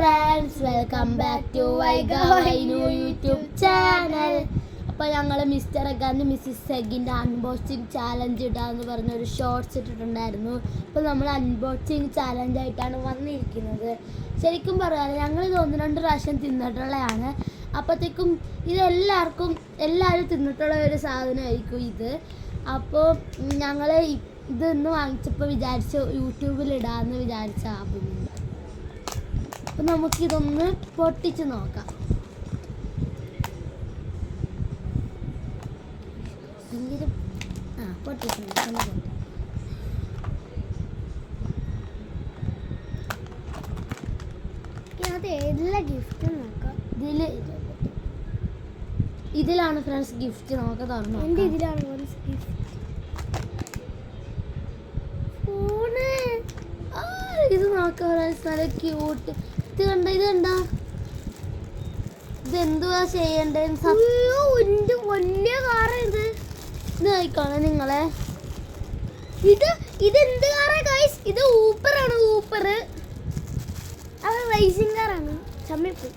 Friends, welcome back to വൈഗാവൈനു YouTube channel. അപ്പോൾ ഞങ്ങൾ മിസ്റ്റർ എഗ് ആൻഡ് മിസ്സിസ് എഗിൻ്റെ അൺബോക്സിങ് ചാലഞ്ച് ഇടാമെന്ന് പറഞ്ഞൊരു ഷോർട്സ് ഇട്ടിട്ടുണ്ടായിരുന്നു. അപ്പോൾ നമ്മൾ അൺബോക്സിങ് ചാലഞ്ചായിട്ടാണ് വന്നിരിക്കുന്നത്. ശരിക്കും പറയാൻ ഞങ്ങളിത് 1-2 പ്രാവശ്യം തിന്നിട്ടുള്ളതാണ്. അപ്പോഴത്തേക്കും എല്ലാവരും തിന്നിട്ടുള്ള ഒരു സാധനമായിരിക്കും ഇത്. അപ്പോൾ ഞങ്ങൾ ഇതൊന്ന് വാങ്ങിച്ചപ്പോൾ വിചാരിച്ചു യൂട്യൂബിലിടാമെന്ന് വിചാരിച്ച ആപ്പില്ല. അപ്പം നമുക്കിതൊന്ന് പൊട്ടിച്ച് നോക്കാം. ഇതിലാണ് ഫ്രണ്ട്സ് ഗിഫ്റ്റ്. നമുക്ക് തുറന്നു. ഇതിലാണ് ഗിഫ്റ്റ്. ഇത് നോക്കാം ഫ്രണ്ട്സ്, നല്ല ക്യൂട്ട്. ഇത് കണ്ട ഇതെന്തുവാ ചെയ്യണ്ടേന്ന് വലിയ കാറാ ഇത്. ഇത് നോക്കണം നിങ്ങളെ. ഇതെന്ത് കാറാ ഗൈസ്? ഇത് ഊപ്പറാണ്. ഊപ്പർ അത് റേസിംഗ് കാറാണ്. ചമ്മിപ്പോയി.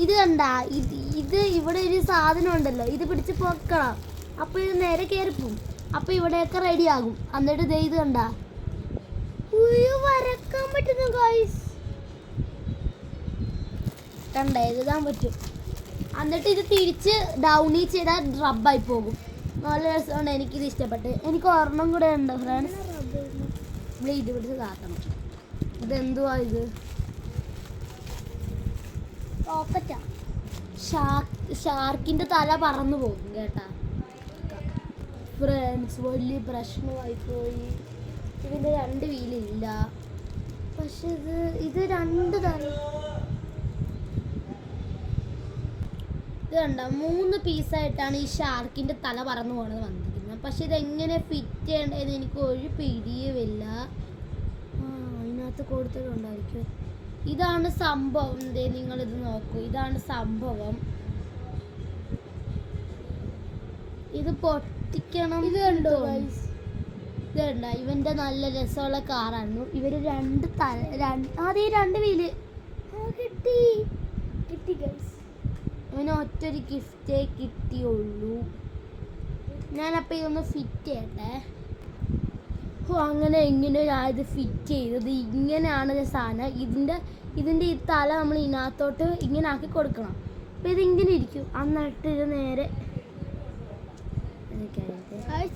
ഇത് കണ്ട, ഇത് ഇവിടെ ഒരു സാധനം ഉണ്ടല്ലോ, ഇത് പിടിച്ച് പൊക്കണം. അപ്പോൾ ഇത് നേരെ കയറിപ്പോവും. അപ്പോൾ ഇവിടെയൊക്കെ റെഡി ആകും. എന്നിട്ട് ഇത് കണ്ട വരക്കാൻ പറ്റുന്നു ഗൈസ്. കണ്ട, എഴുതാൻ പറ്റും. എന്നിട്ട് ഇത് തിരിച്ച് ഡൗണി ചെയ്താൽ റബ്ബായി പോകും. നല്ല രസമുണ്ട്. എനിക്കിത് ഇഷ്ടപ്പെട്ട്. എനിക്ക് ഒരെണ്ണം കൂടെ ഉണ്ട് ഫ്രണ്ട്സ്. ഇത് പിടിച്ച് കാക്കണം. ഇതെന്തുവാ ഇത്? ഷാർക്കിന്റെ തല പറന്നു പോകും കേട്ടാ ഫ്രണ്ട്സ്. വലിയ പ്രശ്നമായി പോയി. ഇതിന്റെ 2 വീലില്ല. പക്ഷെ ഇത് 2 തല. ഇത് കണ്ട, 3 പീസായിട്ടാണ് ഈ ഷാർക്കിന്റെ തല പറന്നു പോണത് വന്നിരിക്കുന്നത്. പക്ഷെ ഇതെങ്ങനെ ഫിറ്റ് ചെയ്യേണ്ടതെന്ന് എനിക്ക് ഒരു പിടിയുമില്ല. അതിനകത്ത് കൊടുത്തിട്ടുണ്ടായിരിക്കും. ഇതാണ് സംഭവം. നിങ്ങളിത് നോക്കൂ. ഇതാണ് സംഭവം. ഇത് പൊട്ടിക്കണം. ഇത് കണ്ടോ ഗൈസ്? ഇത് കണ്ട, ഇവന്റെ നല്ല രസമുള്ള കാറാണ്. ഇവര് 2 വീല് കിട്ടി ഗൈസ്. ഇവന് ഒറ്റൊരു ഗിഫ്റ്റേ കിട്ടിയുള്ളൂ. ഞാനപ്പോൾ ഇതൊന്ന് ഫിറ്റ് ചെയ്യട്ടെ. അങ്ങനെ എങ്ങനെ ഞാൻ ഇത് ഫിറ്റ് ചെയ്തത്? ഇങ്ങനെയാണ് സാധനം. ഇതിൻ്റെ ഈ തല നമ്മൾ ഇതിനകത്തോട്ട് ഇങ്ങനെ ആക്കി കൊടുക്കണം. അപ്പോൾ ഇതിങ്ങനെ ഇരിക്കും. എന്നിട്ട് ഇത് നേരെ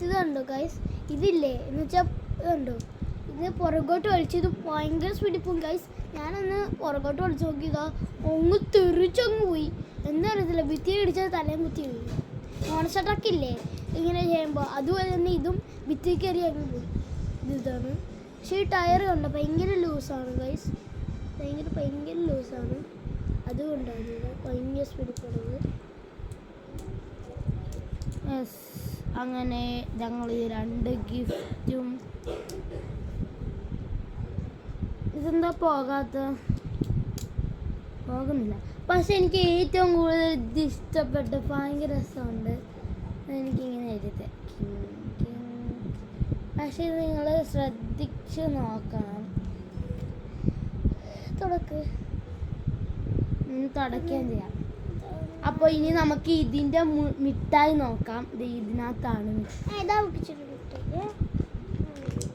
ഇത് കണ്ടോ ഗൈസ്? ഇതില്ലേ എന്ന് വെച്ചാൽ ഇതുണ്ടോ, ഇത് പുറകോട്ട് വലിച്ച് ഇത് ഭയങ്കര സ്പീഡിൽ പോകും ഗൈസ്. ഞാനൊന്ന് പുറകോട്ട് വലിച്ച് നോക്കിയതാ, ഒന്ന് തെറിച്ചങ്ങ് പോയി. എന്താ അറിയത്തില്ല, ഭിത്തി ഇടിച്ചത് തലയും കുത്തി പോയി. മോൺസ്റ്റർ ട്രക്ക് ഇല്ലേ ഇങ്ങനെ ചെയ്യുമ്പോൾ, അതുപോലെ തന്നെ ഇതും ഭിത്തി കയറി അങ്ങ് പോയി. ഇതാണ്. പക്ഷേ ഈ ടയർ കണ്ടോ ഭയങ്കര ലൂസാണ് ഗൈസ്. ഭയങ്കര ലൂസാണ്. അതുകൊണ്ടാണ് ഭയങ്കര സ്പീഡിൽ പോകുന്നത്. യെസ്, അങ്ങനെ ഞങ്ങൾ ഈ 2 ഗിഫ്റ്റും. ഇതെന്താ പോകുന്നില്ല. പക്ഷെ എനിക്ക് ഏറ്റവും കൂടുതൽ ഇത് ഇഷ്ടപ്പെട്ട് ഭയങ്കര രസമുണ്ട്. എനിക്കിങ്ങനെ എഴുതി. പക്ഷെ ഇത് നിങ്ങൾ ശ്രദ്ധിച്ച് നോക്കണം. തുടക്കുകയും ചെയ്യാം. അപ്പോൾ ഇനി നമുക്ക് ഇതിൻ്റെ മിഠായി നോക്കാം. ഇതിനകത്താണ്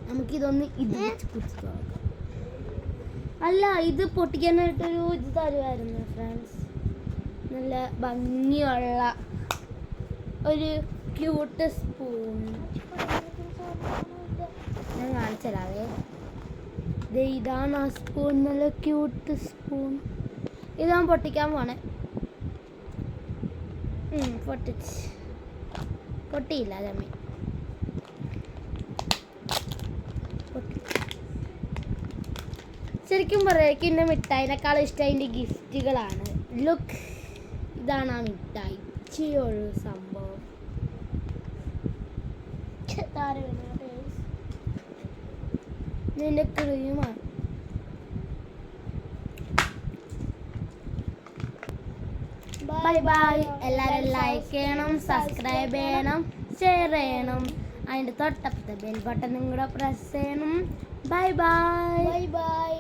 നമുക്കിതൊന്ന് കുറിച്ച് നോക്കാം. അല്ല, ഇത് പൊട്ടിക്കാനായിട്ടൊരു ഇത് തരുമായിരുന്നു ഫ്രണ്ട്സ്. നല്ല ഭംഗിയുള്ള ഒരു ക്യൂട്ട് സ്പൂൺ ഞാൻ കാണിച്ചതാവേ. ഇതാണ് ആ സ്പൂൺ. നല്ല ക്യൂട്ട് സ്പൂൺ. ഇതാ പൊട്ടിക്കാൻ പോണേ. പൊട്ടിയില്ല ജമ്മി. ശരിക്കും പറയാം എൻ്റെ മിഠായിനേക്കാളും ഇഷ്ടം അതിൻ്റെ ഗിഫ്റ്റുകളാണ്. ലുക്ക്, ഇതാണ് ആ മിഠായി. ഒരു സംഭവം. ഇതിൻ്റെ ക്രീമാണ്. Bye bye. എല്ലാവരും ലൈക്ക് ചെയ്യണം, സബ്സ്ക്രൈബ് ചെയ്യണം, ഷെയർ ചെയ്യണം. അതിൻ്റെ തൊട്ടപ്പുറത്തെ ബെൽ ബട്ടണും കൂടെ പ്രസ് ചെയ്യണം. Bye bye.